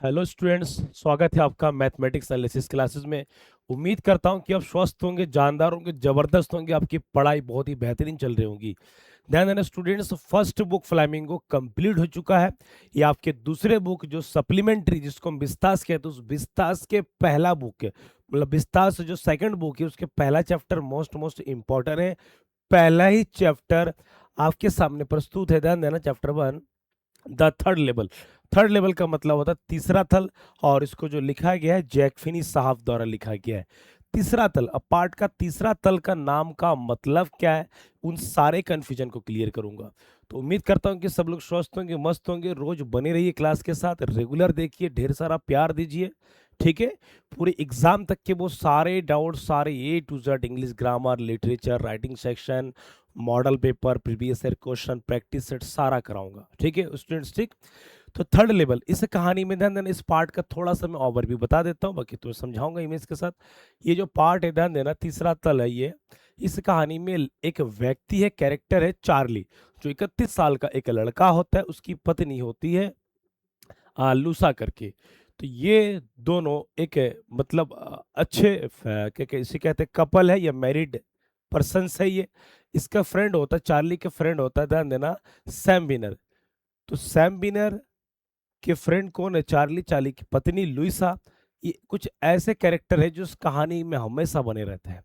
Hello students, स्वागत है आपका मैथमेटिक्स एनालिसिस क्लासेस में। उम्मीद करता हूं कि आप स्वस्थ होंगे, जानदार होंगे, जबरदस्त होंगे, आपकी पढ़ाई बहुत ही बेहतरीन चल रही होगी। ध्यान देना students, first book flamingo complete हो चुका है। ये आपके दूसरे बुक जो सप्लीमेंट्री, जिसको हम विस्तास कहते हैं, उस विस्तास के पहला बुक है। मतलब विस्तास जो सेकंड बुक है उसके पहला चैप्टर मोस्ट मोस्ट इंपॉर्टेंट है। पहला ही चैप्टर आपके सामने प्रस्तुत है। ध्यान देना, chapter 1, the third level. Third level का मतलब होता है तीसरा तल, और इसको जो लिखा गया है जैक फिनी साहब द्वारा लिखा गया है। तीसरा तल, अब पार्ट का तीसरा तल का नाम का मतलब क्या है, उन सारे कंफ्यूजन को क्लियर करूंगा। तो उम्मीद करता हूं कि सब लोग स्वस्थ होंगे, मस्त होंगे। रोज बने रहिए क्लास के साथ, रेगुलर देखिए, ढेर सारा प्यार दीजिए। ठीक है। पूरे एग्जाम तक के वो सारे डाउट, सारे A to Z, English grammar, literature, writing section, model paper, previous year question, practice set, सारा कराऊंगा। ठीक है स्टूडेंट्स, ठीक। तो थर्ड लेवल, इस कहानी में ध्यान देना, इस पार्ट का थोड़ा सा मैं ओवरव्यू बता देता हूँ, बाकी तो समझाऊंगा इमेज के साथ। ये जो पार्ट है, ध्यान देना, तीसरा तल है ये। इस कहानी में एक व्यक्ति है, कैरेक्टर है चार्ली, जो 31 साल का एक लड़का होता है। उसकी पत्नी होती है लूसा करके। तो ये दोनों एक मतलब अच्छे इसे कहते हैं कपल है या मैरिड पर्सन है ये। इसका फ्रेंड होता है, चार्ली के फ्रेंड होता है, ध्यान देना, सैम बिनर। तो सैम बिनर के फ्रेंड कौन है? चार्ली, चार्ली की पत्नी लुइसा। ये कुछ ऐसे कैरेक्टर है जो इस कहानी में हमेशा बने रहते हैं।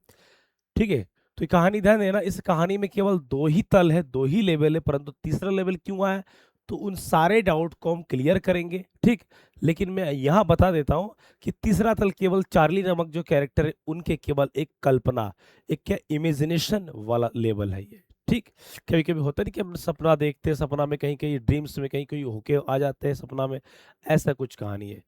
ठीक है। तो ये कहानी, ध्यान देना, इस कहानी में केवल दो ही तल है, दो ही लेवल है, परंतु तीसरा लेवल क्यों आया, तो उन सारे डाउट को हम क्लियर करेंगे। ठीक। लेकिन मैं यहाँ बता देता हूँ कि तीसरा तल केवल चार्ली नामक जो कैरेक्टर है उनके केवल एक कल्पना, एक क्या इमेजिनेशन वाला लेवल है ये। ठीक। कभी कभी होता नहीं कि हम सपना देखते हैं, सपना में कहीं कहीं ड्रीम्स में कहीं कहीं होके आ जाते हैं सपना में, ऐसा कुछ कहानी है।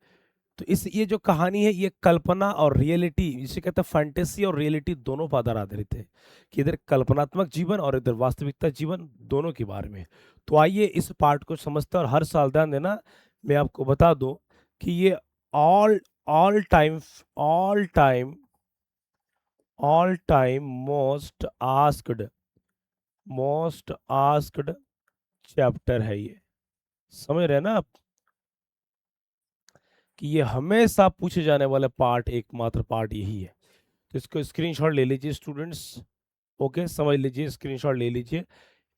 तो इस ये जो कहानी है ये कल्पना और रियलिटी, जिसे कहते हैं फैंटेसी और रियलिटी, दोनों पर आधार आधारित है। कि इधर कल्पनात्मक जीवन और इधर वास्तविकता जीवन, दोनों के बारे में। तो आइए इस पार्ट को समझते हैं। और हर साल, ध्यान देना, मैं आपको बता दूं कि ये all all time all time all time most asked chapter है ये। समझ रहे हैं ना आप, कि ये हमेशा पूछे जाने वाला पार्ट, एकमात्र पार्ट यही है। तो इसको स्क्रीनशॉट ले लीजिए स्टूडेंट्स। ओके, समझ लीजिए, स्क्रीनशॉट ले लीजिए।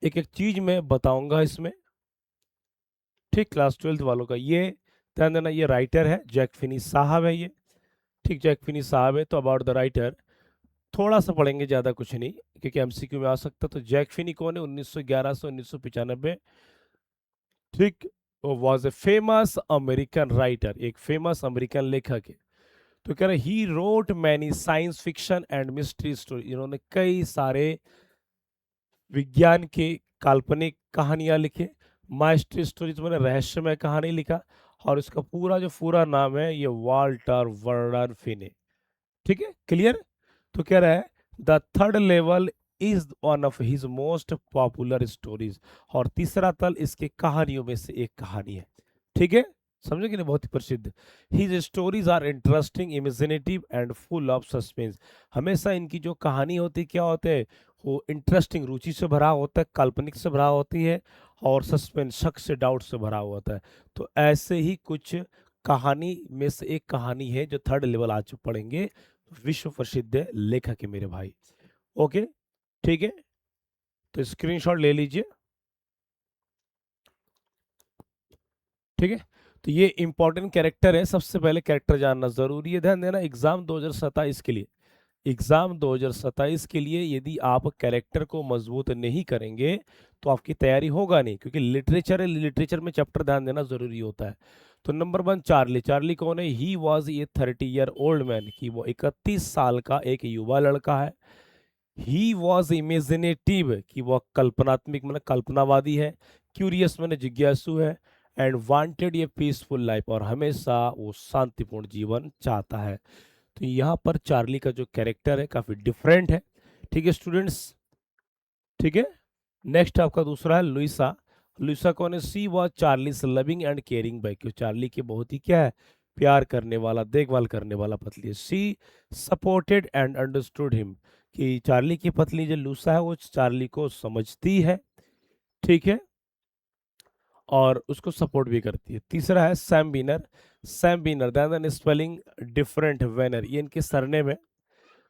एक एक चीज मैं बताऊंगा इसमें। ठीक, क्लास 12th वालों का ये ध्यान देना, ये राइटर है जैक फिनी साहब है ये। ठीक, जैक फिनी साहब है। तो अबाउट द राइटर थोड़ा सा पढ़ेंगे, ज्यादा कुछ नहीं, क्योंकि एमसीक्यू में आ सकता। तो जैक फिनी कौन है? 1911 से 1995। ठीक। Was a famous American writer, एक फेमस अमेरिकन लेखक है। तो कह रहे he wrote many science fiction and mystery story. इन्होंने कई सारे विज्ञान के काल्पनिक कहानियां लिखे। मास्टर स्टोरीज मैंने रहस्यमय कहानी लिखा। और इसका पूरा जो पूरा नाम है ये वाल्टर वर्नर फिने। ठीक है, क्लियर। तो कह रहा है the third level is one of his most popular stories. और तीसरा तल इसके कहानियों में से एक कहानी है। ठीक है, समझे कि नहीं, बहुत ही प्रसिद्ध। His stories are interesting, imaginative and full of suspense. हमेशा इनकी जो कहानी होती है, क्या होते हैं, वो इंटरेस्टिंग, रुचि से भरा होता है, काल्पनिक से भरा होती है, और सस्पेंस, शक से, डाउट से भरा हुआ होता है। तो ऐसे ही कुछ कहानी में से एक कहानी है जो थर्ड लेवल आज पढ़ेंगे। विश्व प्रसिद्ध लेखक है मेरे भाई। ओके, ठीक है। तो स्क्रीनशॉट ले लीजिए। ठीक है। तो ये इंपॉर्टेंट कैरेक्टर है, सबसे पहले कैरेक्टर जानना जरूरी है। ध्यान देना, एग्जाम 2027 के लिए, एग्जाम 2027 के लिए यदि आप कैरेक्टर को मजबूत नहीं करेंगे तो आपकी तैयारी होगा नहीं, क्योंकि लिटरेचर है, लिटरेचर में चैप्टर ध्यान देना जरूरी होता है। तो नंबर 1, चार्ली। चार्ली कौन है? He was a 30 year old man, कि वो 31 साल का एक युवा लड़का है। ही वॉज इमेजिनेटिव, कि वह कल्पनात्मक मैंने कल्पनावादी है। क्यूरियस मैंने जिज्ञासु है। And wanted A peaceful life, और हमेशा वो शांतिपूर्ण जीवन चाहता है। तो यहाँ पर चार्ली का जो कैरेक्टर है काफी डिफरेंट है। ठीक है स्टूडेंट्स, ठीक है। नेक्स्ट आपका दूसरा है लुइसा। लुइसा कौन है? She was Charlie's loving and caring wife, क्यों चार्ली के बहुत ही क्या है, प्यार करने वाला, देखभाल करने वाला पत्नी है। सी सपोर्टेड एंड अंडरस्टूड हिम, कि चार्ली की पत्नी जो लूसा है वो चार्ली को समझती है। ठीक है, और उसको सपोर्ट भी करती है। तीसरा है Sam बीनर। Sam बीनर, then spelling different Vanern, ये इनके सरनेम है।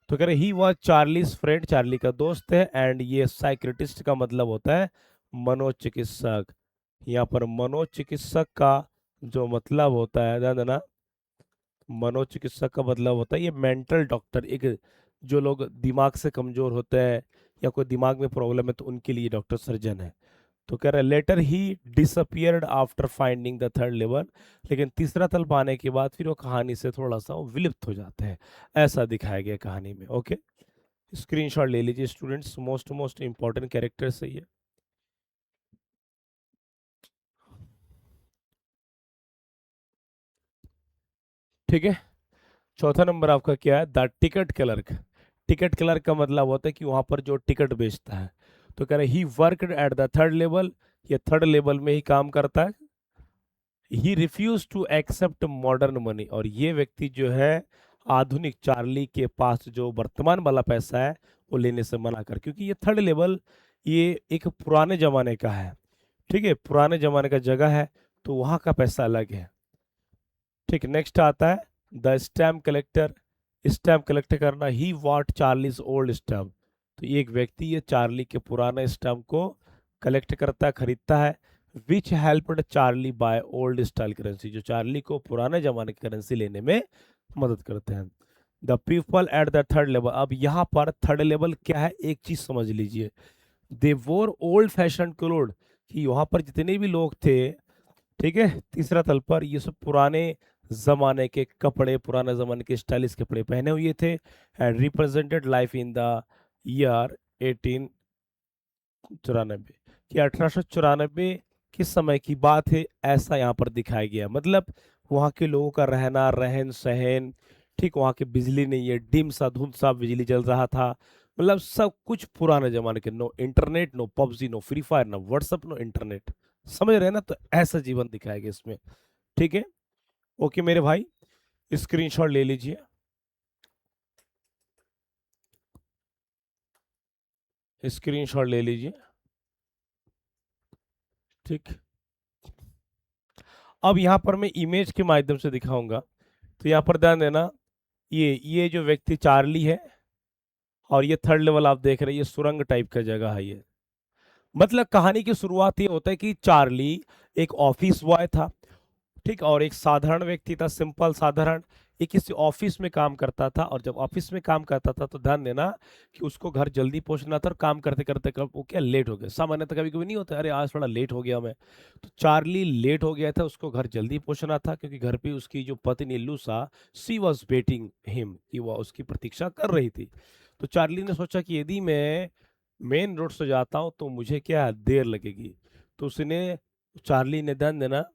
तो कह रहे he was Charlie's friend, Charlie का दोस्त है, एंड ये साइक्रेटिस्ट का मतलब होता है मनोचिकित्सक। यहाँ पर मनोचिकित्सक का जो मतलब होता है, ध्यान देना, मनोचिकित्सक का मतलब होता है ये मेंटल डॉक्टर, एक जो लोग दिमाग से कमजोर होते हैं या कोई दिमाग में प्रॉब्लम है तो उनके लिए डॉक्टर सर्जन है। तो कह रहा है later he disappeared after finding the third level, लेकिन तीसरा तल पाने के बाद फिर वो कहानी से थोड़ा सा वो विलुप्त हो जाते हैं, ऐसा दिखाया गया कहानी में। ओके, स्क्रीनशॉट ले लीजिए students, most most important character सही है। ठीक है, चौथा नंबर आपका क्या है, the ticket clerk. Ticket clerk का मतलब होता है कि वहां पर जो टिकट बेचता है। तो कह रहे he worked at the third level, ये थर्ड लेवल में ही काम करता है। He refuse to accept modern money, और ये व्यक्ति जो है आधुनिक चार्ली के पास जो वर्तमान वाला पैसा है वो लेने से मना कर, क्योंकि ये थर्ड लेवल ये एक पुराने जमाने का है। ठीक है, पुराने जमाने का जगह है तो वहां का पैसा अलग है। ठीक, नेक्स्ट आता है the stamp collector. Stamp collect करना, ही वॉट चार्लीज ओल्ड स्टैम्प, तो ये एक व्यक्ति ये चार्ली के पुराने स्टैम्प को कलेक्ट करता है, खरीदता है। Which helped Charlie buy old style currency, जो चार्ली को पुराने जमाने की करेंसी लेने में मदद करते हैं। The people at the third level, अब यहाँ पर थर्ड लेवल क्या है एक चीज समझ लीजिए, दे वोर ओल्ड फैशन क्लोथ, कि वहां पर जितने भी लोग थे, ठीक है, तीसरा तल पर ये सब पुराने जमाने के कपड़े, पुराने जमाने के स्टाइलिश कपड़े पहने हुए थे, and represented life in the year 1894, कि 1894 के समय की बात है, ऐसा यहाँ पर दिखाया गया। मतलब वहाँ के लोगों का रहना, रहन सहन, ठीक, वहाँ की बिजली नहीं है, डिम सा धुंध सा बिजली जल रहा था, मतलब सब कुछ पुराने जमाने के, no internet, no PUBG, no Free Fire, no WhatsApp, no internet, समझ रहे हैं ना, तो ऐसा जीवन दिखाया गया इसमें। ठीक है, ओके मेरे भाई, स्क्रीनशॉट ले लीजिए, स्क्रीनशॉट ले लीजिए। ठीक, अब यहाँ पर मैं इमेज के माध्यम से दिखाऊंगा, तो यहाँ पर ध्यान देना, ये जो व्यक्ति चार्ली है, और ये थर्ड लेवल आप देख रहे हैं, ये सुरंग टाइप का जगह है ये। मतलब कहानी की शुरुआत ये होता है कि चार्ली एक ऑफिस बॉय था, ठीक, और एक साधारण व्यक्ति था, सिंपल साधारण, ये किसी ऑफिस में काम करता था, और जब ऑफिस में काम करता था तो ध्यान देना कि उसको घर जल्दी पहुंचना था, और काम करते करते कब वो क्या लेट हो गया, सामान्यतः कभी कभी नहीं होता, अरे आज थोड़ा लेट हो गया मैं, तो चार्ली लेट हो गया था, उसको घर जल्दी पहुंचना था, क्योंकि घर पे उसकी जो पत्नी लूसा, सी वॉज वेटिंग हिम, कि वह उसकी प्रतीक्षा कर रही थी। तो चार्ली ने सोचा कि यदि मैं मेन रोड से जाता हूँ तो मुझे क्या देर लगेगी, तो उसने, चार्ली ने, ध्यान देना,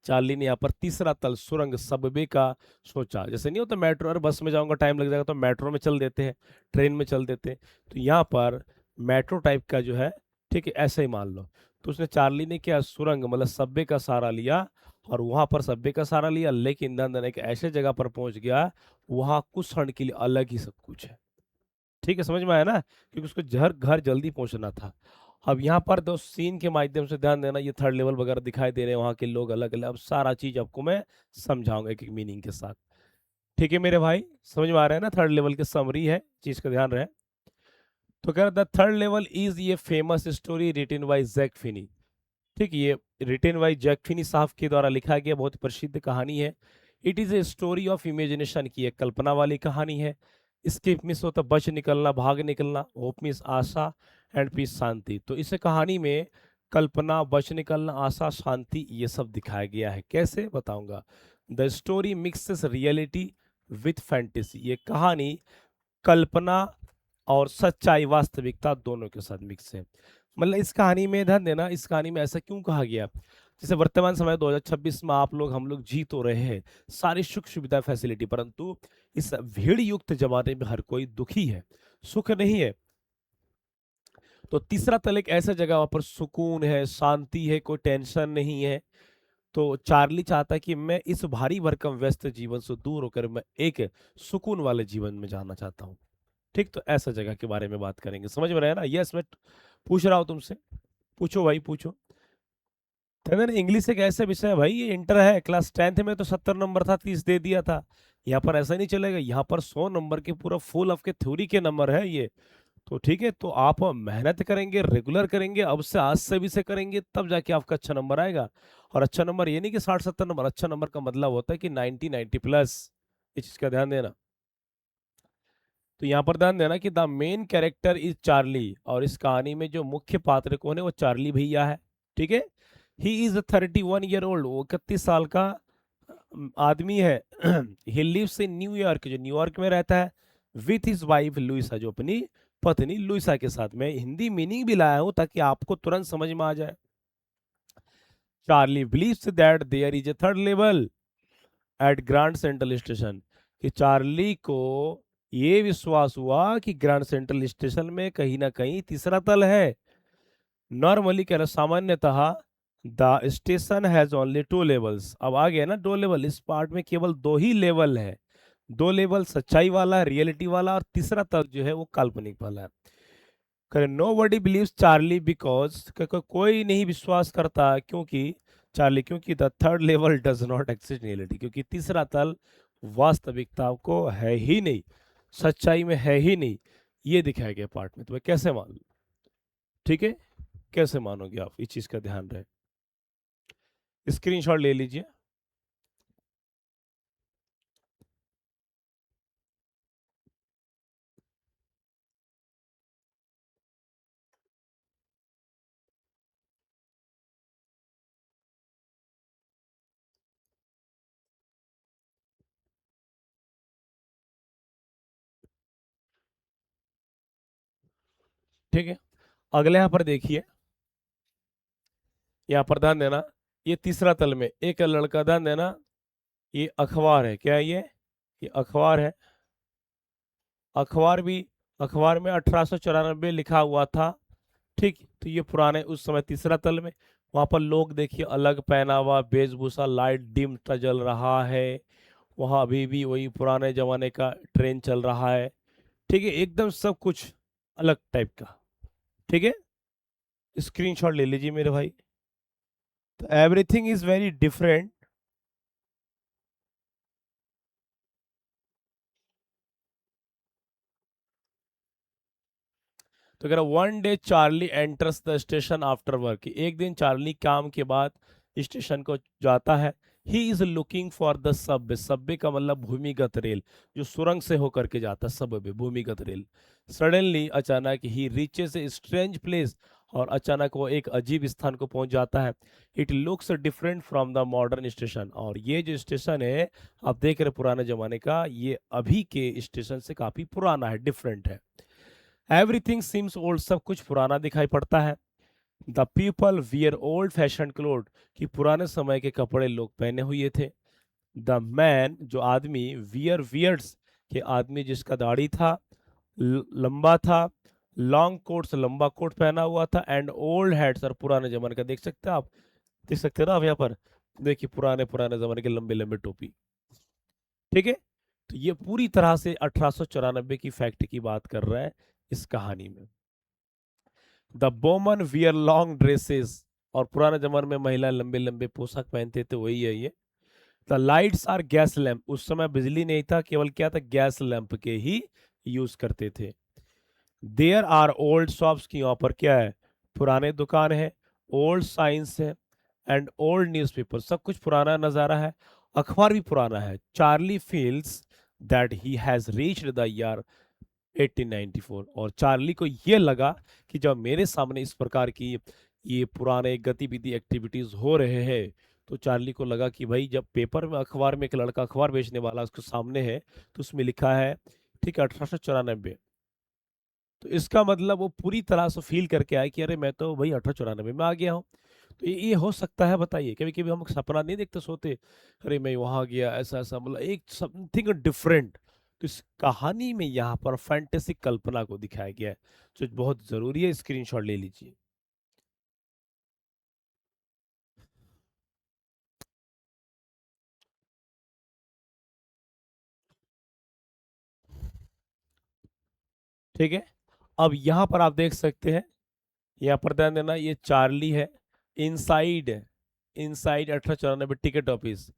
चार्ली ने यहाँ पर तीसरा तल सुरंग सबवे का सोचा। जैसे नहीं होता मेट्रो, और बस में जाऊंगा टाइम लग जाएगा तो मेट्रो में चल देते हैं, ट्रेन में चल देते हैं, तो यहाँ पर मेट्रो टाइप का जो है, ठीक है, ऐसे ही मान लो। तो उसने, चार्ली ने क्या, सुरंग मतलब सबवे का सहारा लिया, और वहां पर सबवे का सहारा लिया, लेकिन दंदन एक ऐसे जगह पर पहुंच गया, वहां कुछ क्षण के लिए अलग ही सब कुछ है। ठीक है, समझ में आया ना, क्योंकि उसको घर घर जल्दी पहुंचना था। अब यहाँ पर दो सीन के माध्यम से ध्यान देना, ये थर्ड लेवल वगैरह दिखाई दे रहे हैं, वहाँ के लोग अलग अलग, अब सारा चीज आपको मैं समझाऊंगा एक एक मीनिंग के साथ। ठीक है मेरे भाई, समझ में आ रहा है ना, थर्ड लेवल की समरी है, चीज का ध्यान रहे। तो कह रहा द थर्ड लेवल इज ये famous story written by Jack Finney. ठीक, ये रिटन बाय जैक फिनी साहब के द्वारा लिखा गया बहुत प्रसिद्ध कहानी है। It is a story of imagination, की एक कल्पना वाली कहानी है। स्केप मिस होता बच निकलना, भाग निकलना, होप मिस आशा, एंड पीस शांति। तो इस कहानी में कल्पना, बच निकलना, आशा, शांति, ये सब दिखाया गया है। कैसे बताऊंगा, the story mixes reality with fantasy, ये कहानी कल्पना और सच्चाई, वास्तविकता दोनों के साथ मिक्स है। मतलब इस कहानी में, ध्यान देना, इस कहानी में ऐसा क्यों कहा गया, जैसे वर्तमान समय 2026 में आप लोग, हम लोग जी तो रहे हैं सारी सुख सुविधा फैसिलिटी, परंतु इस भीड़ युक्त जमाने में हर कोई दुखी है, सुख नहीं है। तो तीसरा तल एक ऐसा जगह, वहां पर सुकून है, शांति है, कोई टेंशन नहीं है। तो चार्ली चाहता है कि मैं इस भारी भरकम व्यस्त जीवन से दूर होकर मैं एक सुकून वाले जीवन में जाना चाहता हूँ। ठीक, तो ऐसा जगह के बारे में बात करेंगे, समझ में रहे ना। यस, मैं पूछ रहा हूँ तुमसे, पूछो भाई पूछो। ध्यान देना, इंग्लिश एक ऐसा विषय है भाई, ये इंटर है, क्लास 10th में तो 70 नंबर था, 30 दे दिया था। यहाँ पर ऐसा नहीं चलेगा, यहाँ पर 100 नंबर के पूरा फुल आपके थ्योरी के नंबर है ये। तो ठीक है, तो आप मेहनत करेंगे, रेगुलर करेंगे, अब से आज से भी से करेंगे, तब जाके आपका अच्छा नंबर आएगा। और अच्छा नंबर ये नहीं कि 60-70 नंबर, अच्छा नंबर का मतलब होता है कि 90-90 प्लस। इस चीज का ध्यान देना। तो यहाँ पर ध्यान देना कि the main character is Charlie, और इस कहानी में जो मुख्य पात्र कौन है, वो चार्ली भैया है। ठीक है, ही इज 31 ईयर ओल्ड, वो 31 साल का आदमी है। ही लिव्स इन न्यूयॉर्क, जो न्यूयॉर्क में रहता है, विथ हिज वाइफ लुइसा, जो अपनी पत्नी लुइसा के साथ। मैं हिंदी मीनिंग भी लाया हूं ताकि आपको तुरंत समझ में आ जाए। Charlie believes that there is a third level at Grand Central station, कि चार्ली को ये विश्वास हुआ कि ग्रैंड सेंट्रल स्टेशन में कहीं ना कहीं तीसरा तल है। नॉर्मली कह रहा, सामान्यतः the station has only 2 levels. अब आ गया ना 2 लेवल, इस पार्ट में केवल 2 ही लेवल है। 2 लेवल सच्चाई वाला, रियलिटी वाला, और तीसरा तल जो है वो काल्पनिक वाला है। करे nobody believes Charlie because, कोई नहीं विश्वास करता क्योंकि चार्ली, क्योंकि the third level does not exist in reality, क्योंकि तीसरा तल वास्तविकता को है ही नहीं, सच्चाई में है ही नहीं। ये दिखाया गया पार्ट में, तो मैं कैसे मान लूं? ठीक है, कैसे मानोगे आप, इस चीज का ध्यान रहे। स्क्रीनशॉट ले लीजिए। ठीक है, अगले यहाँ पर देखिए, यहाँ पर ध्यान देना, ये तीसरा तल में एक लड़का, ध्यान देना, ये अखबार है, क्या है ये अखबार है। अखबार भी, अखबार में 1894 लिखा हुआ था। ठीक, तो ये पुराने उस समय तीसरा तल में, वहां पर लोग देखिए अलग पहनावा, वेशभूषा, लाइट डिम सा जल रहा है, वहां अभी भी वही पुराने जमाने का ट्रेन चल रहा है। ठीक है, एकदम सब कुछ अलग टाइप का। ठीक है, स्क्रीनशॉट ले लीजिए मेरे भाई। तो एवरीथिंग इज वेरी डिफरेंट। तो कह रहा, one day Charlie enters the station after work, एक दिन चार्ली काम के बाद स्टेशन को जाता है। He is looking for the Subway, Subway का मतलब भूमिगत रेल, जो सुरंग से होकर के जाता है, सबवे भूमिगत रेल। सडनली, अचानक, he reaches a strange place, और अचानक वो एक अजीब स्थान को पहुंच जाता है। It looks different from the modern station, और ये जो स्टेशन है आप देख रहे पुराने जमाने का, ये अभी के स्टेशन से काफी पुराना है, डिफरेंट है। एवरीथिंग सीम्स ओल्ड, सब कुछ पुराना दिखाई पड़ता है। The people wear old fashion cloth, कि पुराने समय के कपड़े लोग पहने हुए थे। द मैन, जो आदमी, वियर वियर्ड्स, के आदमी जिसका दाढ़ी था, लंबा था, लॉन्ग कोट्स, लंबा कोट पहना हुआ था, एंड ओल्ड हैट्स, और पुराने जमाने का, देख सकते हैं आप, देख सकते हैं ना आप यहाँ पर, देखिए पुराने पुराने जमाने के लंबे लंबे टोपी। ठीक है, तो ये पूरी तरह से 1894 की फैक्ट की बात कर रहा है इस कहानी में। The women wear long dresses, और पुराने जमाने में महिलाएं लंबे लंबे पोशाक पहनते थे, वही है ये। The lights are gas lamp, उस समय बिजली नहीं था, केवल क्या था, गैस लैंप के ही यूज करते थे। देयर आर ओल्ड शॉप्स, की वहां पर क्या है, पुराने दुकान है। ओल्ड साइंस है, एंड ओल्ड न्यूज़पेपर, सब कुछ पुराना नजारा है, अखबार भी पुराना है। Charlie feels that he has reached the year 1894, और चार्ली को ये लगा कि जब मेरे सामने इस प्रकार की ये पुराने गतिविधि एक्टिविटीज हो रहे हैं, तो चार्ली को लगा कि भाई जब पेपर में, अखबार में एक लड़का अखबार बेचने वाला उसके सामने है, तो उसमें लिखा है, ठीक है, 1894, तो इसका मतलब वो पूरी तरह से फील करके आया कि अरे मैं तो भाई 1894 में आ गया हूँ। तो ये हो सकता है, बताइए, कभी कभी हम सपना नहीं देखते सोते, अरे मैं वहां गया, ऐसा ऐसा, मतलब एक समथिंग डिफरेंट। तो इस कहानी में यहाँ पर फैंटेसी कल्पना को दिखाया गया है, जो बहुत जरूरी है। स्क्रीनशॉट ले लीजिए। ठीक है, अब यहाँ पर आप देख सकते हैं, यहाँ पर ध्यान देना, ये चार्ली है, इनसाइड है, इनसाइड 1894 टिकट ऑफिस।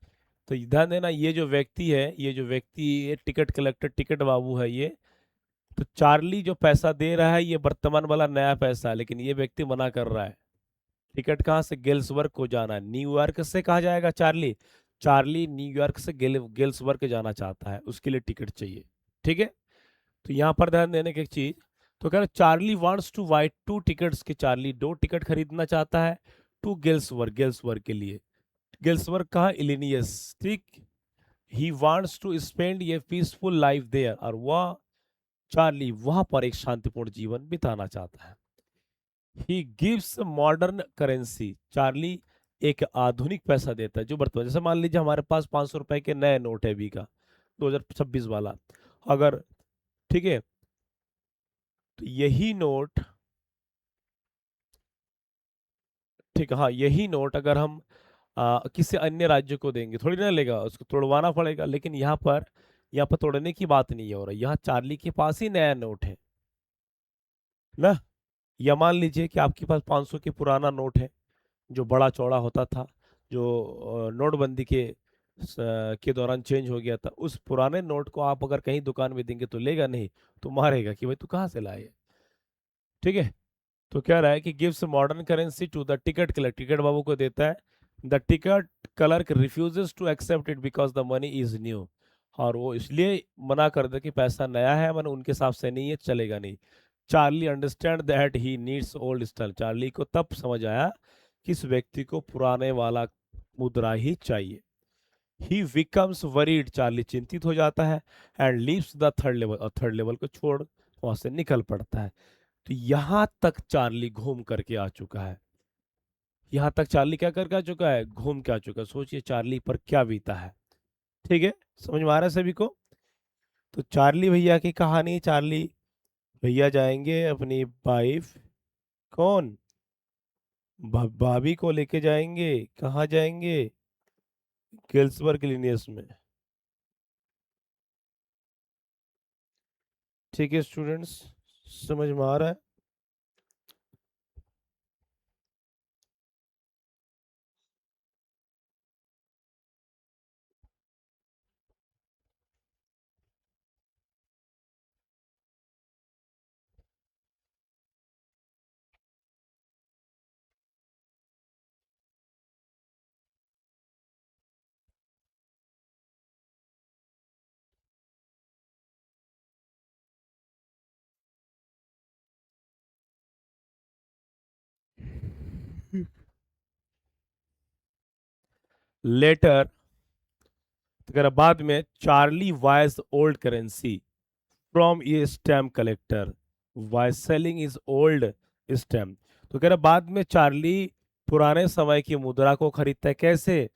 तो ध्यान देना, ये जो व्यक्ति है, ये टिकट कलेक्टर, टिकट बाबू है ये। तो चार्ली जो पैसा दे रहा है ये वर्तमान वाला नया पैसा है, लेकिन ये व्यक्ति मना कर रहा है। टिकट कहाँ से? गेल्सबर्ग को जाना है। न्यूयॉर्क से कहाँ जाएगा चार्ली? चार्ली न्यूयॉर्क से गेल्सबर्ग जाना चाहता है, उसके लिए टिकट चाहिए। ठीक है, तो यहाँ पर ध्यान देने की एक चीज, तो कह रहे Charlie wants to buy 2 tickets, के चार्ली 2 टिकट खरीदना चाहता है टू गेल्सबर्ग, गेल्सबर्ग के लिए। गेल्सबर्ग कहाँ? इलिनियस। ठीक, ही वांट्स टू स्पेंड ये पीसफुल लाइफ देयर, और वह चार्ली वहां पर एक शांतिपूर्ण जीवन बिताना चाहता है। He gives modern currency, Charlie एक आधुनिक पैसा देता है जो वर्तमान, जैसे मान लीजिए हमारे पास 500 रुपए के नए नोट है अभी का, 2026 वाला, अगर, ठीक है, तो यही नोट, ठीक है, हाँ, यही नोट अगर हम किसी अन्य राज्य को देंगे, थोड़ी ना लेगा, उसको तोड़वाना पड़ेगा। लेकिन यहाँ पर तोड़ने की बात नहीं हो रही, यहाँ चार्ली के पास ही नया नोट है ना। या मान लीजिए कि आपके पास 500 के पुराना नोट है जो बड़ा चौड़ा होता था, जो नोटबंदी के दौरान चेंज हो गया था। उस पुराने नोट को आप अगर कहीं दुकान में देंगे तो लेगा नहीं, तो मारेगा कि भाई तू कहाँ से लाए। ठीक है, तो क्या रहा है कि gives modern currency to the ticket clerk, ticket बाबू को देता है। The ticket clerk refuses to accept it because the money is new, और वो इसलिए मना कर दे कि पैसा नया है, मैंने उनके हिसाब से नहीं है, चलेगा नहीं। Charlie understand that he needs old style, Charlie को तब समझ आया कि इस व्यक्ति को पुराने वाला मुद्रा ही चाहिए। ही बिकम्स वरीड, चार्ली चिंतित हो जाता है, and leaves the third level, और थर्ड लेवल को छोड़ वहां से निकल पड़ता है। तो यहां तक चार्ली घूम करके आ चुका है। यहां तक चार्ली क्या करके आ चुका है? घूम के आ चुका है। सोचिए चार्ली पर क्या बीता है। ठीक है, समझ में आ रहा है सभी को? तो चार्ली भैया की कहानी, चार्ली भैया जाएंगे अपनी वाइफ, कौन, भाभी को लेके जाएंगे। कहाँ जाएंगे? गेल्सबर्ग लिनियस में। ठीक है स्टूडेंट्स, समझ में आ रहा है? लेटर, अगर बाद में Charlie buys old currency from a stamp collector by selling his old stamp. तो कह रहा बाद में चार्ली पुराने समय की मुद्रा को खरीदता है। कैसे?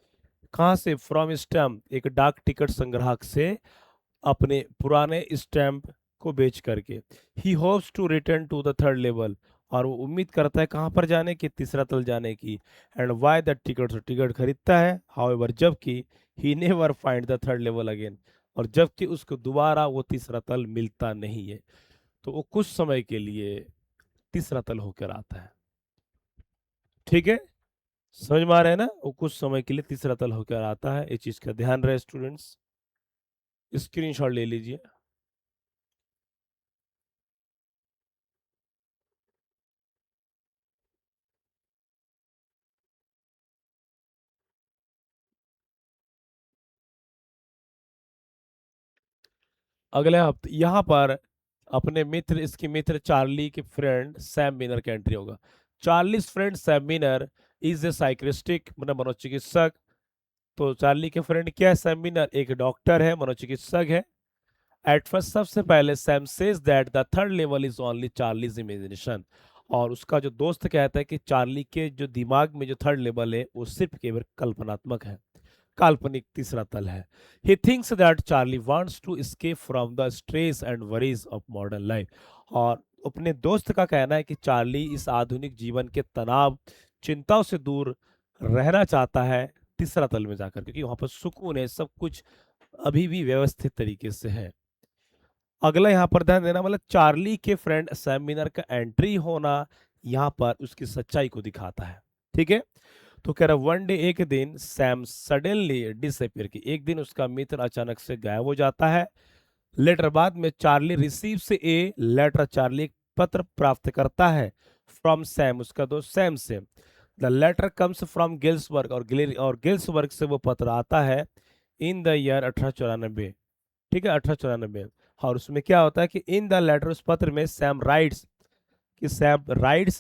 कहाँ से? फ्रॉम स्टैम्प, एक डाक टिकट संग्राहक से, अपने पुराने स्टैम्प को बेच करके। He hopes to return to the third level, और वो उम्मीद करता है कहाँ पर जाने की? तीसरा तल जाने की। And why the ticket, ticket खरीदता है। हाउएवर, जबकि he never find the third level again, और जबकि उसको दोबारा वो तीसरा तल मिलता नहीं है। तो वो कुछ समय के लिए तीसरा तल होकर आता है। ठीक है, समझ में आ रहा है ना? वो कुछ समय के लिए तीसरा तल होकर आता है, इस चीज का ध्यान रहे स्टूडेंट्स। स्क्रीनशॉट ले लीजिए। अगले हफ्ते यहाँ पर अपने मित्र, इसके मित्र चार्ली के फ्रेंड सैम मिनर का एंट्री होगा। Charlie's friend Sam Miner is a psychiatrist, मतलब मनोचिकित्सक। तो चार्ली के फ्रेंड क्या है? सैम मिनर एक डॉक्टर है, मनोचिकित्सक है। एट फर्स्ट, सबसे पहले Sam says that the third level is only Charlie's imagination, और उसका जो दोस्त कहता है कि चार्ली के जो दिमाग में जो थर्ड लेवल है वो सिर्फ केवल कल्पनात्मक है, काल्पनिक तीसरा तल है। He thinks that Charlie wants to escape from the stress and worries of modern life, और अपने दोस्त का कहना है कि चार्ली इस आधुनिक जीवन के तनाव, चिंताओं से दूर रहना चाहता है तीसरा तल में जाकर, क्योंकि वहां पर सुकून है, सब कुछ अभी भी व्यवस्थित तरीके से है। अगला यहाँ पर ध्यान देना, मतलब चार्ली के फ्रेंड सैम मिनर का एंट्री होना यहाँ पर उसकी सच्चाई को दिखाता है। ठीक है, तो कह रहा वन डे, एक दिन, सैम सडनली डिसअपियर, की एक दिन उसका मित्र अचानक से गायब हो जाता है। लेटर, बाद में चार्ली रिसीव से ए लेटर, चार्ली एक पत्र प्राप्त करता है फ्रॉम सैम, उसका दोस्त सैम से। द लेटर कम्स फ्रॉम गिल्सबर्ग, और गिल्सबर्ग से वो पत्र आता है इन द ईयर 1894। ठीक है, 1894। और उसमें क्या होता है कि इन द लेटर, उस पत्र में Sam rights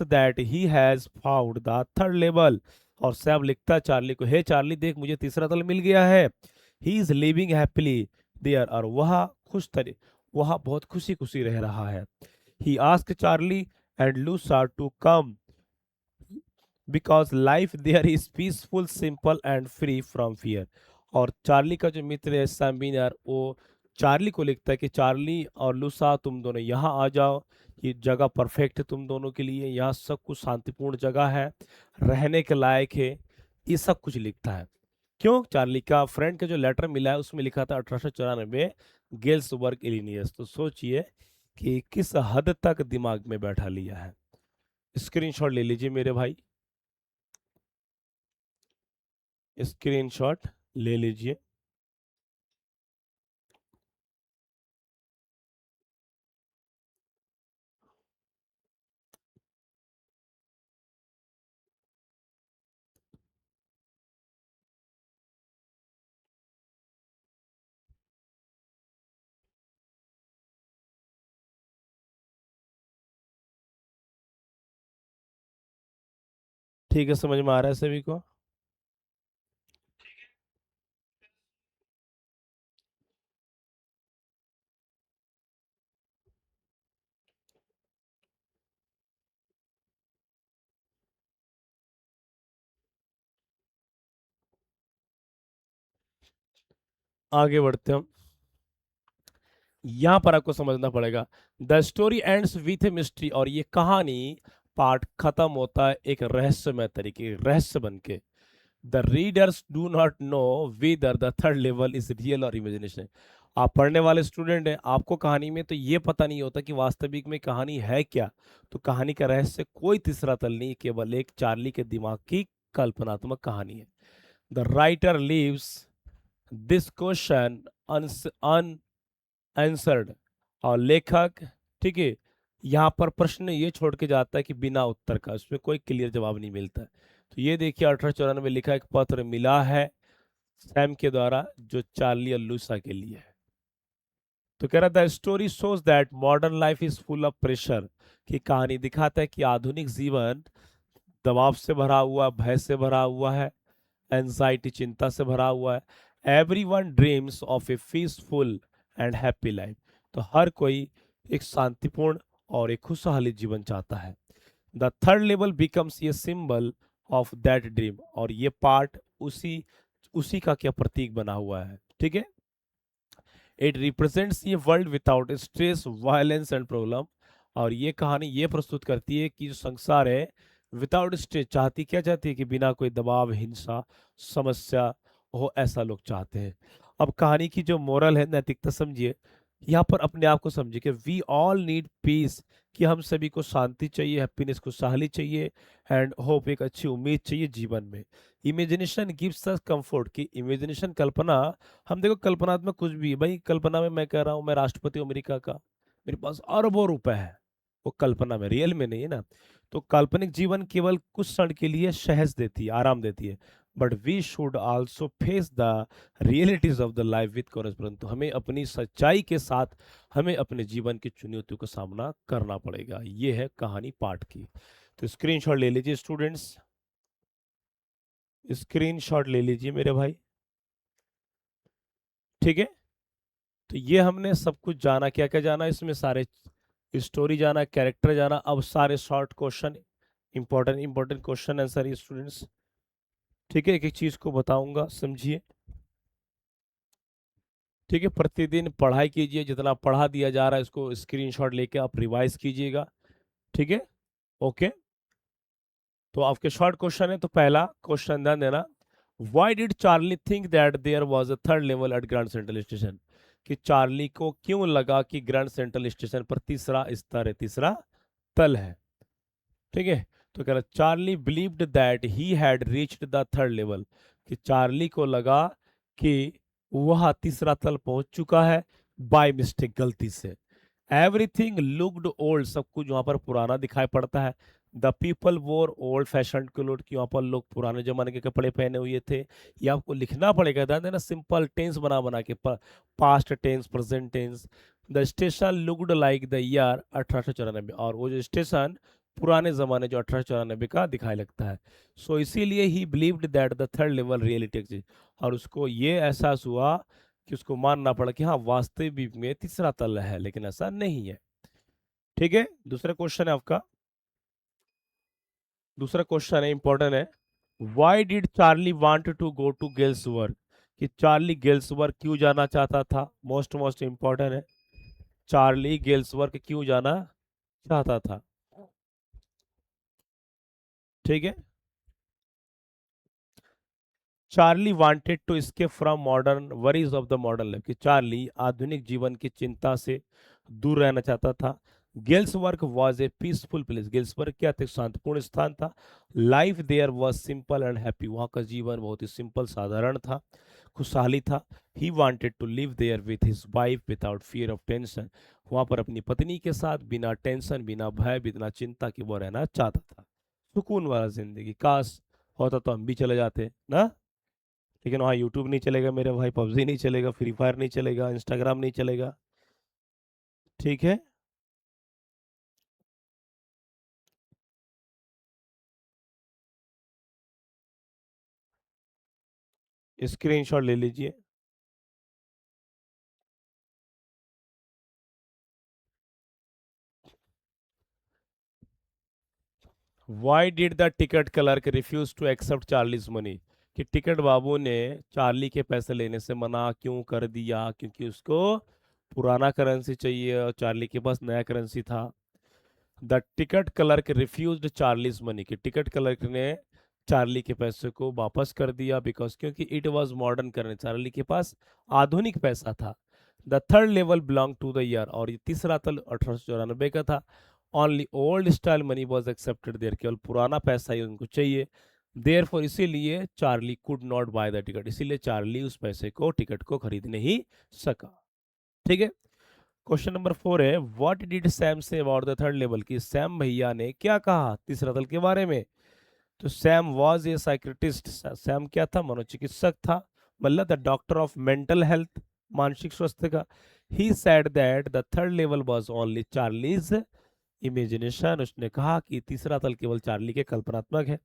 that he has found the third level, और सैम लिखता है चार्ली को, हे चार्ली देख मुझे तीसरा तल मिल गया है। He is living happily there, और वह बहुत खुशी खुशी रह रहा है। He ask Charlie and Louisa to come because life there is peaceful, simple and free from fear. और चार्ली का जो मित्र है सैम बीनर, वो चार्ली को लिखता है कि चार्ली और लूसा तुम दोनों यहाँ आ जाओ, ये जगह परफेक्ट है तुम दोनों के लिए, यहाँ सब कुछ शांतिपूर्ण जगह है, रहने के लायक है, ये सब कुछ लिखता है। क्यों? चार्ली का फ्रेंड का जो लेटर मिला है उसमें लिखा था 1894, गेल्सबर्ग इलिनियस। तो सोचिए कि किस हद तक दिमाग में बैठा लिया है। स्क्रीनशॉट ले लीजिए मेरे भाई, स्क्रीनशॉट ले लीजिए। ठीक है, समझ में आ रहा है सभी को? आगे बढ़ते हैं हम। यहां पर आपको समझना पड़ेगा, the story ends with a mystery, और ये कहानी पार्ट खत्म होता है एक रहस्यमय तरीके, रहस्य बन के। The readers do not know whether the third level is real और इमेजिनेशन। आप पढ़ने वाले स्टूडेंट हैं, आपको कहानी में तो ये पता नहीं होता कि वास्तविक में कहानी है क्या। तो कहानी का रहस्य कोई तीसरा तल नहीं, केवल एक चार्ली के दिमाग की कल्पनात्मक कहानी है। The writer leaves this question unanswered, और लेखक, ठीक है, यहाँ पर प्रश्न ये छोड़ के जाता है कि बिना उत्तर का, उसमें कोई क्लियर जवाब नहीं मिलता है। तो ये देखिए 1894 लिखा एक पत्र मिला है सैम के द्वारा जो चार्ली और लूसा के लिए है। तो कह रहा था story shows that modern life is full of pressure, कि कहानी दिखाता है कि आधुनिक जीवन दबाव से भरा हुआ, भय से भरा हुआ है, एंजाइटी, चिंता से भरा हुआ है। Every one dreams of A peaceful and happy life, तो हर कोई एक शांतिपूर्ण और एक खुशहाली जीवन चाहता है। The third level becomes a symbol of that dream, और ये पार्ट उसी उसी का क्या प्रतीक बना हुआ है। ठीक है, इट रिप्रेजेंट्स ये world without stress, violence and problem, और ये कहानी ये प्रस्तुत करती है कि जो संसार है विदाउट स्ट्रेस, चाहती क्या चाहती है कि बिना कोई दबाव, हिंसा, समस्या हो, ऐसा लोग चाहते हैं। अब कहानी की जो मोरल है, नैतिकता समझिए, यहाँ पर अपने आप को समझिए कि वी ऑल नीड पीस, कि हम सभी को शांति चाहिए, हैप्पीनेस, खुशहाली चाहिए, एंड होप, एक अच्छी उम्मीद चाहिए जीवन में। इमेजिनेशन गिव्स अस कंफर्ट, की इमेजिनेशन, कल्पना, हम देखो कल्पनात्मक कुछ भी है भाई, कल्पना में मैं कह रहा हूँ मैं राष्ट्रपति हूँ अमेरिका का, मेरे पास अरबों रुपए है, वो कल्पना में, रियल में नहीं है ना। तो काल्पनिक जीवन केवल कुछ क्षण के लिए सहज देती है, आराम देती है, but we should also face the realities of the life with courage, परंतु हमें अपनी सच्चाई के साथ हमें अपने जीवन की चुनौतियों का सामना करना पड़ेगा। ये है कहानी पाठ की। तो स्क्रीनशॉट ले लीजिए स्टूडेंट्स, स्क्रीनशॉट ले लीजिए मेरे भाई। ठीक है, तो ये हमने सब कुछ जाना, क्या क्या जाना इसमें, सारे स्टोरी जाना, कैरेक्टर जाना। अब सारे short question, important important question answer ये स्टूडेंट्स। ठीक है, एक एक चीज को बताऊंगा, समझिए। ठीक है, प्रतिदिन पढ़ाई कीजिए, जितना पढ़ा दिया जा रहा है इसको स्क्रीनशॉट लेके आप रिवाइज कीजिएगा। ठीक है, ओके। तो आपके शॉर्ट क्वेश्चन है, तो पहला क्वेश्चन ध्यान देना, why did Charlie think that there was a third level at Grand Central station, कि चार्ली को क्यों लगा कि ग्रैंड सेंट्रल स्टेशन पर तीसरा स्तर है, तीसरा तल है। ठीक है, तो कह रहा Charlie believed that he had reached the third level, कि चार्ली को लगा कि वह तीसरा तल पहुंच चुका है बाय मिस्टेक, गलती से। एवरीथिंग लुक्ड ओल्ड, सब कुछ वहां पर पुराना दिखाई पड़ता है। द पीपल वोर ओल्ड फैशन क्लोथ, कि वहां पर लोग पुराने जमाने के कपड़े पहने हुए थे। ये आपको लिखना पड़ेगा, ध्यान देना, सिंपल टेंस बना बना के, past tense, present tense. The station looked like the year 1894, और वो जो स्टेशन पुराने जमाने जो 1894 का दिखाई लगता है। सो इसीलिए ही believed that the third level reality exist, और उसको ये एहसास हुआ कि उसको मानना पड़ा कि हाँ वास्तविक में तीसरा तल है, लेकिन ऐसा नहीं है। ठीक है, दूसरा क्वेश्चन है आपका, दूसरा क्वेश्चन है, इंपॉर्टेंट है। Why did Charlie want to go to Galesburg, कि चार्ली गेल्सवर्ग क्यों जाना चाहता था, मोस्ट मोस्ट इंपॉर्टेंट है। चार्ली गेल्सवर्ग क्यों जाना चाहता था? ठीक है, Charlie wanted to escape from modern worries of the modern life, कि चार्ली आधुनिक जीवन की चिंता से दूर रहना चाहता था। Galesburg was a peaceful place, Galesburg क्या था, एक शांतिपूर्ण स्थान था। Life there was simple and happy, वहाँ का जीवन बहुत ही सिंपल, साधारण था, खुशहाली था। He wanted to live there with his wife without fear of tension, वहाँ पर अपनी पत्नी के साथ बिना टेंशन, बिना भय, बिना चिंता के वो रहना चाहता था। सुकून वाला जिंदगी, काश होता तो हम भी चले जाते ना। लेकिन वहाँ यूट्यूब नहीं चलेगा मेरे भाई, पबजी नहीं चलेगा, फ्री फायर नहीं चलेगा, इंस्टाग्राम नहीं चलेगा। ठीक है, स्क्रीनशॉट ले लीजिए। Why did the ticket clerk refuse to accept Charlie's money, कि टिकट बाबू ने चार्ली के पैसे लेने से मना क्यों कर दिया? क्योंकि उसको पुराना करेंसी चाहिए और चार्ली के पास नया करेंसी था। The ticket clerk refused Charlie's money, कि टिकट क्लर्क ने चार्ली के पैसे को वापस कर दिया, बिकॉज क्योंकि it was modern currency, Charlie के पास आधुनिक पैसा था। The third level belong to the year, और ये तीसरा तल 1894 का था। Only old style money was accepted there, केवल पुराना पैसा ही उनको चाहिए। देयर फॉर, इसीलिए Charlie could not buy the ticket, इसीलिए चार्ली उस पैसे को, टिकट को खरीद नहीं सका। ठीक है, क्वेश्चन नंबर 4 है, what did Sam say about the third level, की सैम भैया ने क्या कहा तीसरा दल के बारे में? तो Sam was a psychiatrist, Sam क्या था, मनोचिकित्सक था, मतलब the doctor of mental health, मानसिक स्वास्थ्य का। He said that the third level was only Charlie's imagination, उसने कहा कि तीसरा तल केवल चार्ली के कल्पनात्मक है।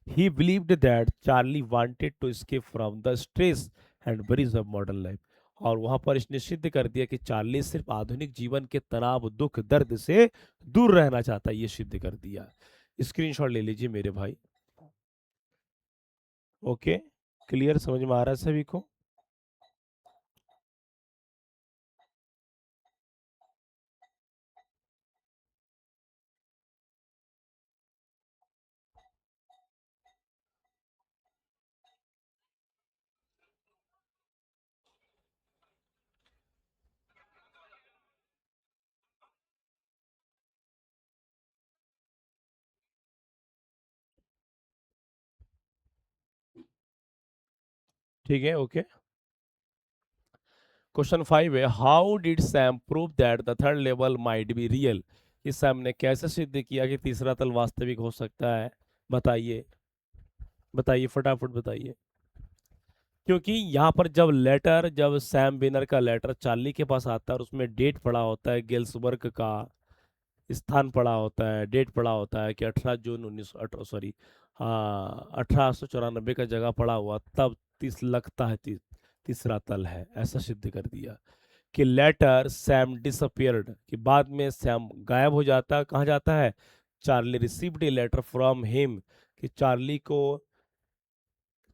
He believed that Charlie wanted to escape from the stress and worries of modern life, और वहां पर इसने सिद्ध कर दिया कि चार्ली सिर्फ आधुनिक जीवन के तनाव, दुख, दर्द से दूर रहना चाहता है, ये सिद्ध कर दिया। स्क्रीनशॉट ले लीजिए मेरे भाई। ओके, क्लियर, समझ में आ रहा है सभी को? ठीक है, ओके। क्वेश्चन 5 है, how did Sam prove that the third level might be real, इस सैम ने कैसे सिद्ध किया कि तीसरा तल वास्तविक हो सकता है? बताइए, बताइए, फटाफट बताइए। क्योंकि यहाँ पर जब लेटर, जब सैम बिनर का लेटर चार्ली के पास आता है और उसमें डेट पड़ा होता है, गेल्सबर्ग का स्थान पड़ा होता है, डेट पड़ा होता है कि 18 जून 1918, सॉरी, हाँ 1894 का जगह पड़ा हुआ, तब तीस लगता है तीसरा तल है, ऐसा सिद्ध कर दिया। कि लेटर सैम डिसअपियर्ड, कि बाद में सैम गायब हो जाता है, कहाँ जाता है? Charlie received a letter from him, कि चार्ली को,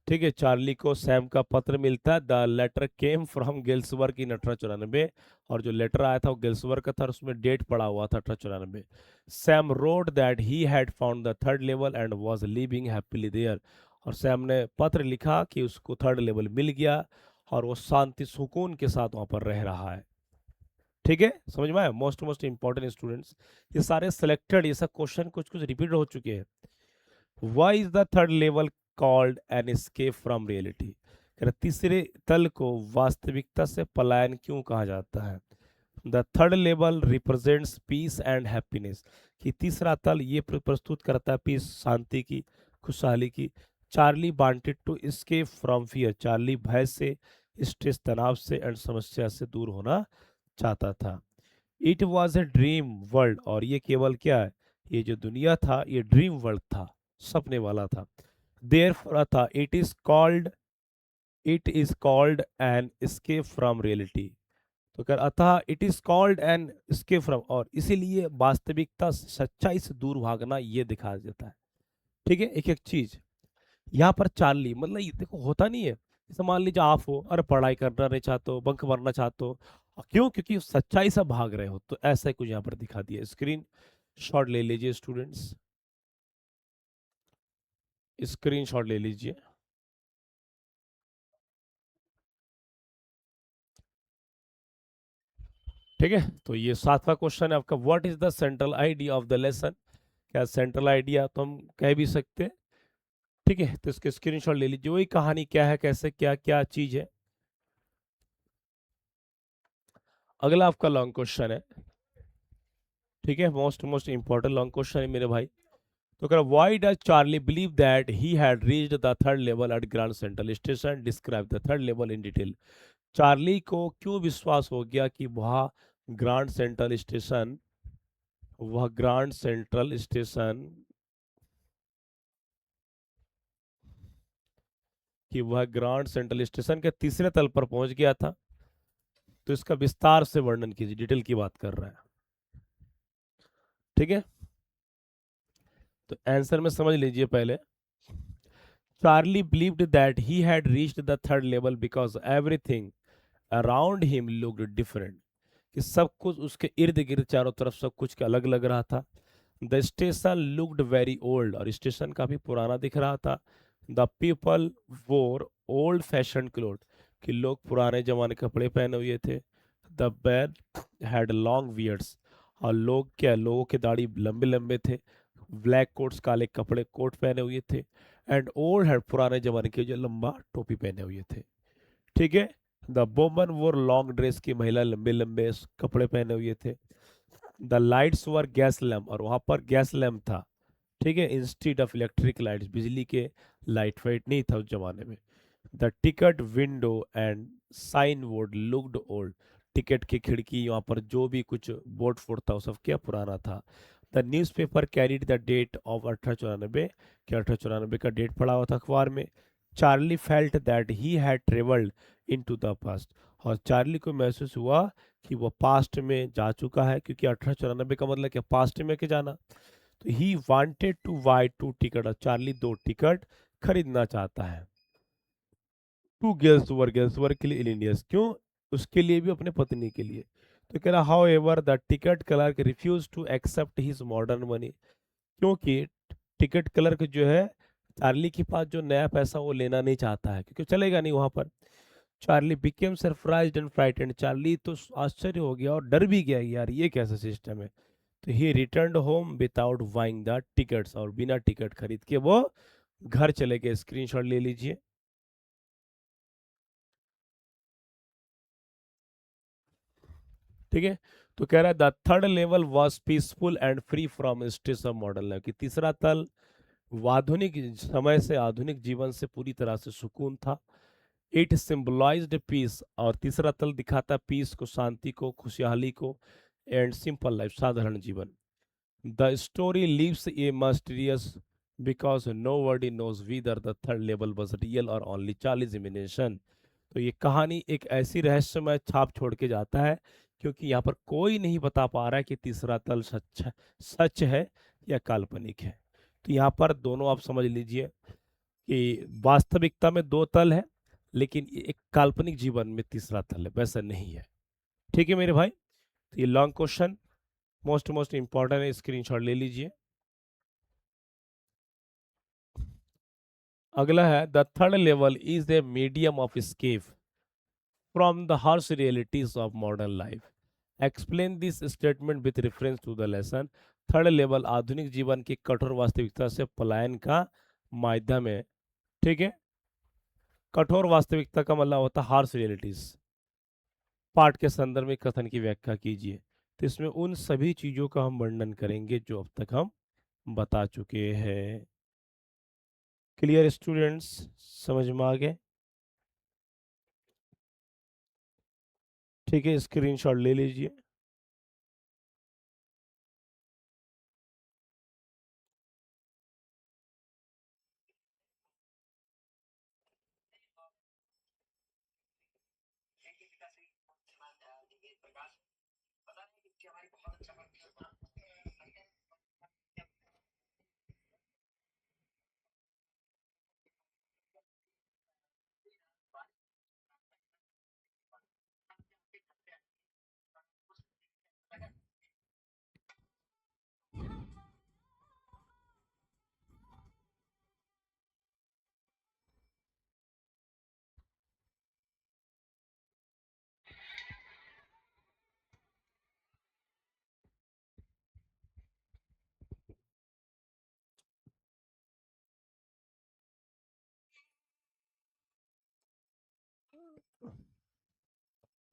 ठीक है, चार्ली को सैम का पत्र मिलता है। द लेटर केम फ्रॉम गेल्सवर्ग इन 1894, और जो लेटर आया था वो गेल्सवर्ग का था और उसमें डेट पड़ा हुआ था 1894। Sam wrote that he had found the third level and was living happily there, और सैम ने पत्र लिखा कि उसको थर्ड लेवल मिल गया और वो शांति सुकून के साथ वहां पर रह रहा है। ठीक है, समझ में आया? मोस्ट मोस्ट इंपॉर्टेंट स्टूडेंट्स, ये सारे सिलेक्टेड, ये सब क्वेश्चन कुछ कुछ रिपीट हो चुके हैं। Why is the third level called an escape from reality? तीसरे तल को वास्तविकता से पलायन क्यों कहा जाता है? The third level represents peace and happiness, कि तीसरा तल ये प्रस्तुत करता है पीस, शांति की, खुशहाली की। Charlie wanted to escape from fear, Charlie भय से, स्ट्रेस तनाव से एंड समस्या से दूर होना चाहता था। It was a dream world, और ये केवल क्या है, ये जो दुनिया था ये ड्रीम वर्ल्ड था, सपने वाला था। देयर था it is called an escape from reality. तो कर अतः it is called an escape from, और इसीलिए वास्तविकता सच्चाई से दूर भागना ये दिखा देता है। ठीक है, एक एक चीज यहाँ पर चार्ली, मतलब ये देखो होता नहीं है, जैसे मान लीजिए आप हो, अरे पढ़ाई करना नहीं चाहते हो, बंक मारना चाहते हो, क्यों? क्योंकि सच्चाई से भाग रहे हो। तो ऐसा ही कुछ यहाँ पर दिखा दिया। स्क्रीन शॉट ले लीजिए स्टूडेंट्स, स्क्रीन शॉट ले लीजिए। ठीक है, तो ये सातवां क्वेश्चन है आपका, what is the central idea of the lesson? क्या सेंट्रल आइडिया तो हम कह भी सकते हैं। ठीक है, तो इसके स्क्रीनशॉट ले लीजिए। वही कहानी क्या है, कैसे, क्या क्या चीज है। अगला आपका लॉन्ग क्वेश्चन है। ठीक है, most most important long question है मेरे भाई। तो कह why does Charlie believe that he had reached the third level at Grand Central station, describe the third level in detail. Charlie को क्यों विश्वास हो गया कि ग्रांड सेंट्रल स्टेशन वह ग्रांड सेंट्रल स्टेशन वह ग्रांड सेंट्रल स्टेशन के तीसरे तल पर पहुंच गया था? तो इसका विस्तार से वर्णन कीजिए, डिटेल की बात कर रहा है। ठीक है, तो आंसर में समझ लीजिए पहले। Charlie believed that he had reached the third level because everything around him looked different, कि सब कुछ उसके इर्द गिर्द चारों तरफ सब कुछ का अलग लग रहा था। The station looked very old, और स्टेशन काफी पुराना दिख रहा था। द पीपल वोर ओल्ड फैशन क्लोथ, कि लोग पुराने जमाने के कपड़े पहने हुए थे। The bad had long beards, और लोगों के दाढ़ी लंबे लंबे थे। ब्लैक कोट्स, काले कपड़े कोट पहने हुए थे। एंड ओल्ड हैड, पुराने जमाने के जो लंबा टोपी पहने हुए थे। ठीक है, द वोमन वोर लॉन्ग ड्रेस, की महिला लंबे लंबे कपड़े पहने हुए थे। The lights were gas lamp, और वहां पर गैस लैम्प था। ठीक है, इंस्टीड ऑफ इलेक्ट्रिक लाइट्स, बिजली के लाइट वाइट नहीं था उस जमाने में। The ticket window and sign board looked old, ticket की खिड़की, वहां पर जो भी कुछ बोर्ड फोर्ड था वो सब क्या पुराना था। The newspaper carried the date of 1894, क्या 1894 का डेट पड़ा हुआ था अखबार में। Charlie felt that he had travelled into the past, और चार्ली को महसूस हुआ कि वो पास्ट में जा चुका है, क्योंकि 1894 का मतलब क्या, पास्ट में के जाना। तो he wanted to buy two ticket, और चार्ली दो टिकट खरीदना चाहता है। टू गर्ल्स वर्क के लिए इलिनियस, क्यों? उसके लिए भी, अपने पत्नी के लिए। तो कह रहा however the ticket clerk refuse to accept his modern money, क्योंकि टिकट क्लर्क जो है चार्ली के पास जो नया पैसा वो लेना नहीं चाहता है, क्योंकि चलेगा नहीं वहां पर। Charlie became surprised and frightened, Charlie तो आश्चर्य हो गया और डर भी गया, यार ये कैसा सिस्टम है। तो he return home without buying the tickets, और बिना टिकट खरीद के वो घर चले गए। स्क्रीनशॉट ले लीजिए। ठीक है, तो कह रहा है the third level was peaceful and free from stress of modern life, कि तीसरा तल आधुनिक समय से, आधुनिक जीवन से पूरी तरह से सुकून था। इट सिंबलाइज्ड पीस, और तीसरा तल दिखाता पीस को, शांति को, खुशहाली को, एंड सिंपल लाइफ, साधारण जीवन। The story leaves a mysterious because nobody knows whether the third level was real or only Charlie's imagination. तो ये कहानी एक ऐसी रहस्यमय छाप छोड़ के जाता है, क्योंकि यहाँ पर कोई नहीं बता पा रहा है कि तीसरा तल सच है या काल्पनिक है। तो यहाँ पर दोनों आप समझ लीजिए कि वास्तविकता में दो तल है, लेकिन एक काल्पनिक जीवन में तीसरा तल है, वैसा नहीं है। ठीक है मेरे भाई, तो ये long question most most important है, स्क्रीनशॉट ले लीजिए। अगला है the third level is a medium of escape from the harsh realities of modern life. Explain this statement with reference to the lesson. Third level आधुनिक जीवन की कठोर वास्तविकता से पलायन का माध्यम है। ठीक है, कठोर वास्तविकता का मतलब होता है हार्श रियलिटीज। पाठ के संदर्भ में कथन की व्याख्या कीजिए। तो इसमें उन सभी चीजों का हम वर्णन करेंगे जो अब तक हम बता चुके हैं। क्लियर स्टूडेंट्स, समझ में आ गए? ठीक है, स्क्रीनशॉट ले लीजिए।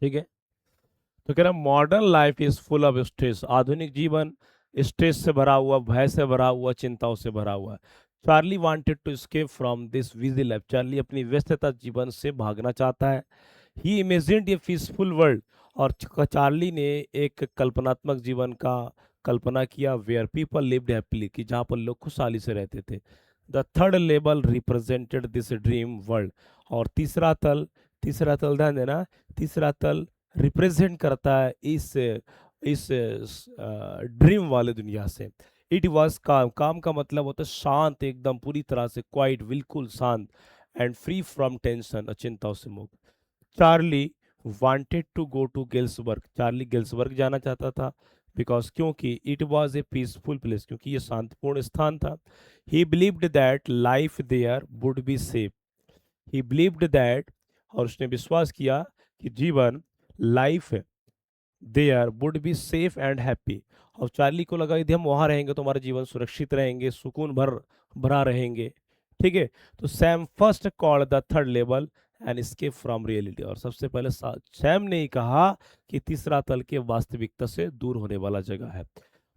ठीक है, तो कह रहा modern life is full of stress. आधुनिक जीवन स्ट्रेस से भरा हुआ, भय से भरा हुआ, चिंताओं से भरा हुआ है। Charlie wanted to escape from this busy life. Charlie अपनी व्यस्तता जीवन से भागना चाहता है। He imagined a peaceful world. और चार्ली ने एक कल्पनात्मक जीवन का कल्पना किया, वेयर पीपल लिव्ड हैप्पीली, कि जहाँ पर लोग खुशहाली से रहते थे। The third level represented this dream world. और तीसरा तल ध्यान देना, तीसरा तल रिप्रेजेंट करता है इस ड्रीम वाले दुनिया से। इट वॉज काम। काम का मतलब होता है शांत, एकदम पूरी तरह से क्वाइट, बिल्कुल शांत, एंड फ्री फ्रॉम टेंशन, चिंताओं से मुक्त। Charlie wanted to go to Galesburg. Charlie Galesburg जाना चाहता था, बिकॉज क्योंकि it was a peaceful place, क्योंकि ये शांतिपूर्ण स्थान था। He believed that life there would be safe. He believed that, और उसने विश्वास किया कि जीवन, life there would be safe and happy. और चार्ली को लगा यदि हम वहां रहेंगे तो हमारा जीवन सुरक्षित रहेंगे, सुकून भरा रहेंगे। ठीक है, तो Sam first called the third level and escape from reality. और सबसे पहले सैम ने ही कहा कि तीसरा तल के वास्तविकता से दूर होने वाला जगह है।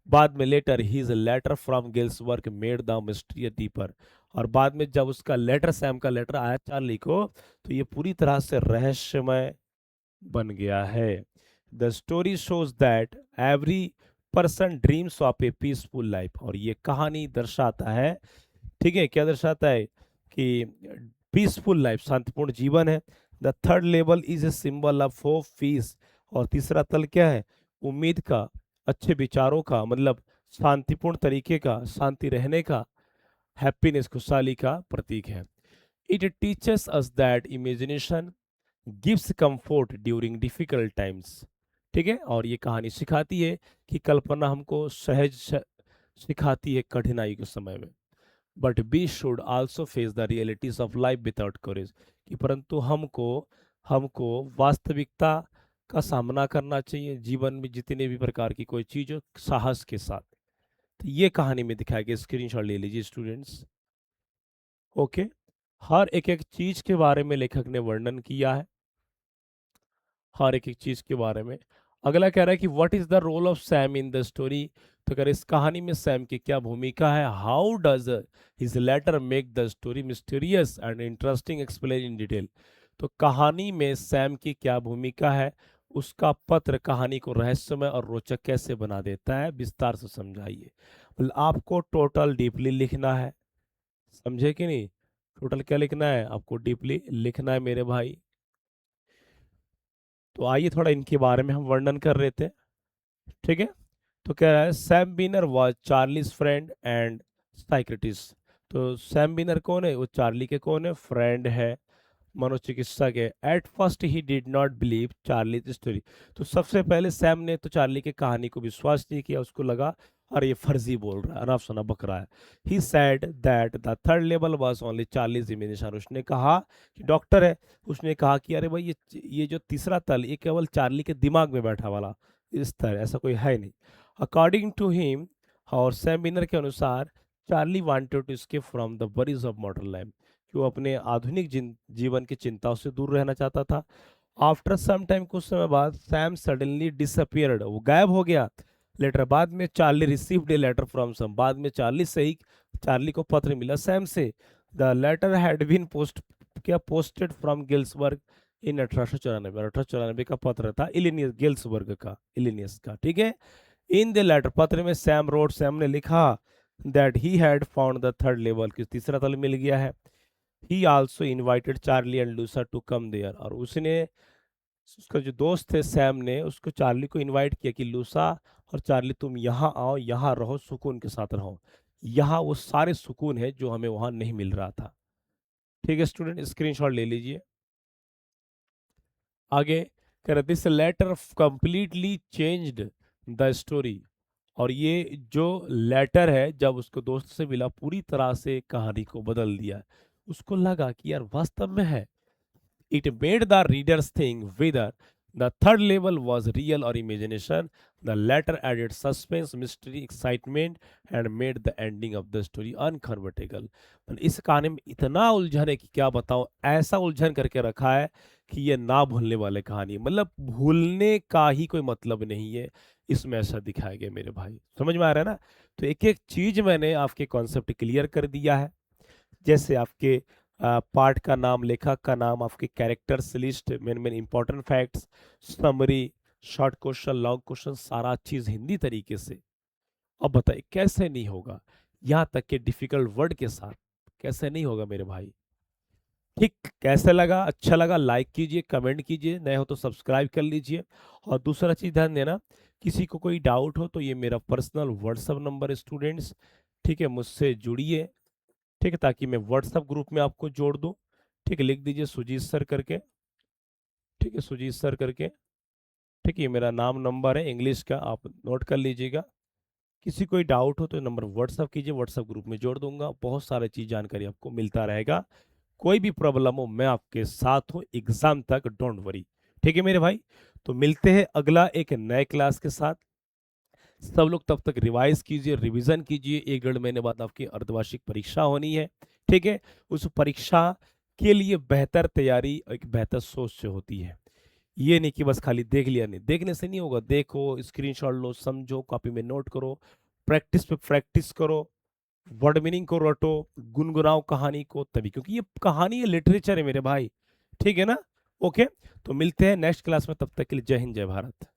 बाद में later his letter from Galesburg made the mystery deeper. और बाद में जब उसका लेटर, सैम का लेटर आया चार्ली को, तो ये पूरी तरह से रहस्यमय बन गया है। The story shows that every person dreams of A peaceful life. और ये कहानी दर्शाता है, ठीक है, क्या दर्शाता है कि पीसफुल लाइफ शांतिपूर्ण जीवन है। The third level is a symbol of hope, peace. और तीसरा तल क्या है? उम्मीद का, अच्छे विचारों का, मतलब शांतिपूर्ण तरीके का, शांति रहने का, हैप्पीनेस, खुशहाली का प्रतीक है। It teaches us that imagination gives comfort during difficult times. ठीक है, और ये कहानी सिखाती है कि कल्पना हमको सिखाती है कठिनाई के समय में। But we should also face the realities of life without courage. कि परंतु हमको हमको वास्तविकता का सामना करना चाहिए जीवन में, जितने भी प्रकार की कोई चीज हो, साहस के साथ। तो ये कहानी में दिखाया गया, स्क्रीनशॉट ले लीजिए स्टूडेंट्स। ओके, हर एक एक चीज के बारे में लेखक ने वर्णन किया है, हर एक एक चीज के बारे में। अगला कह रहा है कि what is the role of Sam in the story. तो कह रहे इस कहानी में सैम की क्या भूमिका है। How does his letter make the story mysterious and interesting, explain in detail. तो कहानी में सैम की क्या भूमिका है, उसका पत्र कहानी को रहस्यमय और रोचक कैसे बना देता है, विस्तार से समझाइए। मतलब आपको टोटल डीपली लिखना है, समझे कि नहीं? टोटल क्या लिखना है आपको? डीपली लिखना है मेरे भाई। तो आइए थोड़ा इनके बारे में हम वर्णन कर रहे थे। ठीक है, तो कह रहा है Sam बीनर was Charlie's friend and psychiatrist. तो सैम बीनर कौन है? वो चार्ली के कौन है? फ्रेंड है, मनोचिकित्सक है। At first he did not believe Charlie's story. तो सबसे पहले सैम ने तो चार्ली की कहानी को विश्वास नहीं किया, उसको लगा अरे ये फर्जी बोल रहा है, अनाप शनाप बक रहा है। He said that the third level was only Charlie's imagination. उसने कहा कि डॉक्टर है, उसने कहा कि अरे भाई ये जो तीसरा तल, ये केवल चार्ली के दिमाग में बैठा वाला इस तरह, ऐसा कोई है नहीं। अकॉर्डिंग टू हिम और सैम बिनर के अनुसार Charlie wanted to escape from the worries of modern life, कि वो अपने आधुनिक जीवन की चिंताओं से दूर रहना चाहता था। आफ्टर सम टाइम, कुछ समय बाद, सैम सडनली डिसअपियर्ड, वो गायब हो गया। लेटर, बाद में Charlie received a letter from Sam, बाद में चार्ली को पत्र मिला सैम से। The letter had been posted from Galesburg in 1894 का पत्र था, इलिनियस गिल्सबर्ग का, इलिनियस का, ठीक है। इन द लेटर, पत्र में सैम ने लिखा that he had found the third level, कि तीसरा तल मिल गया है। He also invited Charlie and Louisa to come there, और उसने, उसका जो दोस्त थे सैम ने उसको चार्ली को इनवाइट किया कि लूसा और चार्ली तुम यहाँ आओ, यहाँ रहो, सुकून के साथ रहो। यहाँ वो सारे सुकून है जो हमें वहां नहीं मिल रहा था। ठीक है स्टूडेंट, स्क्रीनशॉट ले लीजिए। आगे कह रहे this letter completely changed the story, और ये जो लेटर है जब उसको दोस्त से मिला पूरी तरह से कहानी को बदल दिया। उसको लगा कि यार वास्तव में है। It made the readers think whether the third level was real or imagination. The latter added suspense, mystery, excitement, and made the ending of the story unconvertible. पर इस कहानी में इतना उलझन है कि क्या बताऊं, ऐसा उलझन करके रखा है कि ये ना भूलने वाले कहानी है। मतलब भूलने का ही कोई मतलब नहीं है, इसमें ऐसा दिखाया गया मेरे भाई। समझ में आ रहा है ना? तो एक एक चीज मैंने आपके कॉन्सेप्ट क्लियर कर दिया है। जैसे आपके पार्ट का नाम, लेखक का नाम, आपके characters list, main main important facts, summary, short question, long question, सारा चीज हिंदी तरीके से। अब बताइए कैसे नहीं होगा, यहाँ तक के डिफिकल्ट वर्ड के साथ कैसे नहीं होगा मेरे भाई। ठीक, कैसे लगा? अच्छा लगा लाइक कीजिए, कमेंट कीजिए, नए हो तो सब्सक्राइब कर लीजिए। और दूसरा चीज ध्यान देना, किसी को कोई डाउट हो तो ये मेरा पर्सनल व्हाट्सएप नंबर है स्टूडेंट्स, ठीक है, मुझसे जुड़िए, ठीक है, ताकि मैं व्हाट्सएप ग्रुप में आपको जोड़ दूं। ठीक है, लिख दीजिए सुजीत सर करके, ठीक है, सुजीत सर करके, ठीक है, ये मेरा नाम नंबर है इंग्लिश का, आप नोट कर लीजिएगा। किसी कोई डाउट हो तो नंबर व्हाट्सएप कीजिए, व्हाट्सएप ग्रुप में जोड़ दूंगा, बहुत सारी चीज जानकारी आपको मिलता रहेगा। कोई भी प्रॉब्लम हो मैं आपके साथ हूँ एग्जाम तक, डोंट वरी। ठीक है मेरे भाई, तो मिलते हैं अगला एक नए क्लास के साथ। सब लोग तब तक रिवाइज कीजिए, रिवीजन कीजिए, 1 डेढ़ महीने बाद आपकी अर्धवार्षिक परीक्षा होनी है। ठीक है, उस परीक्षा के लिए बेहतर तैयारी एक बेहतर सोच से होती है। ये नहीं कि बस खाली देख लिया, नहीं, देखने से नहीं होगा। देखो, स्क्रीनशॉट लो, समझो, कॉपी में नोट करो, प्रैक्टिस पे प्रैक्टिस करो, वर्ड मीनिंग को रटो, गुनगुनाओ कहानी को, तभी, क्योंकि ये कहानी है, लिटरेचर है मेरे भाई। ठीक है ना? ओके, तो मिलते हैं नेक्स्ट क्लास में, तब तक के लिए जय हिंद, जय भारत।